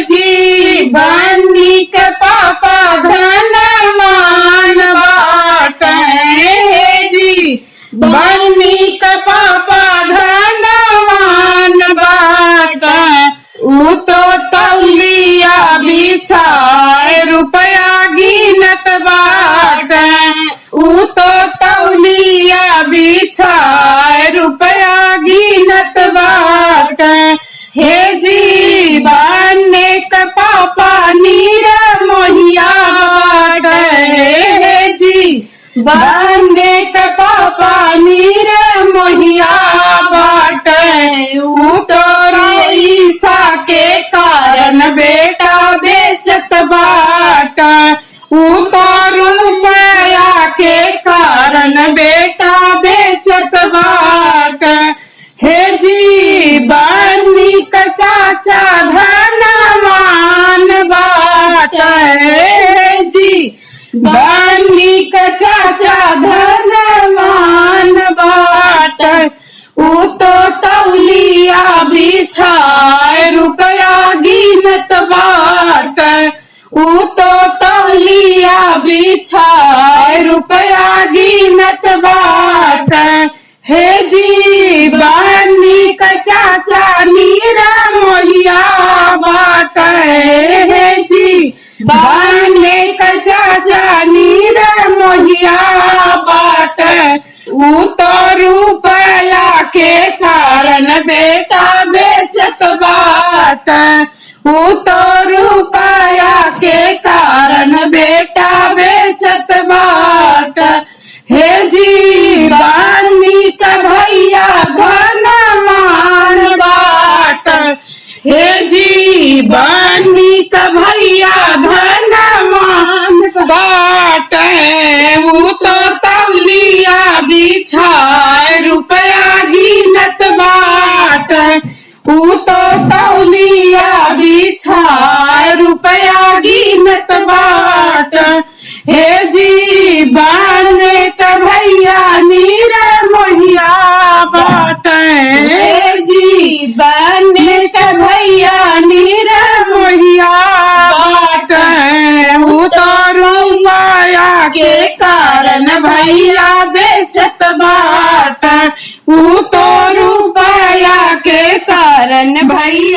जी बनी के पापा धनवान बाटे। हे जी बनी के पापा धनवान बाटे। ऊ तो तौलिया बिछाए रुपया गिनत बाटे। ऊ तो तौलिया बिछाए रुपया गिनत बाटे। हे जी बने के पापा नीर मोहिया बाटे। हे जी बने के पापा नीर मोहिया बाटे। ऊ तो ईसा के कारण बेटा बेचत बाटे। ऊ तो रुपया के कारण बेटा बेचत बाटे। हे जी बनी का चाचा धनवान बाटे। हे जी बनी का चाचा धनवान बाटे। ऊ तो तौलिया बिछाए रुपया गिनत बाटे। ऊ तो तौलिया बिछाए रुपया गिनत बाटे। हे जी बनी का चाचा नीरा मोहिया बाटे। हे जी बने का चाचा नीरा मोहिया बाटे। ऊ तो रुपया के कारण बेटा बेचत बाटे। ऊ तो रुपया के कारण बेटा बेचत बाटे। हे जी बनी का भैया धनवान बाटे। हे जी बनी का भैया धनवान बाटे। ऊ तो तौलिया बिछाए रुपया गिनत बाटे। ऊ तो तौलिया बिछाए रुपया गिनत बाटे। हे जी बने का भैया नीर मोहिया बाटे। हे जी बने का भैया नीर मोहिया बाटे। ऊ तो रुपया के कारण भैया बेचत बाटे। ऊ तो रुपया के कारण भैया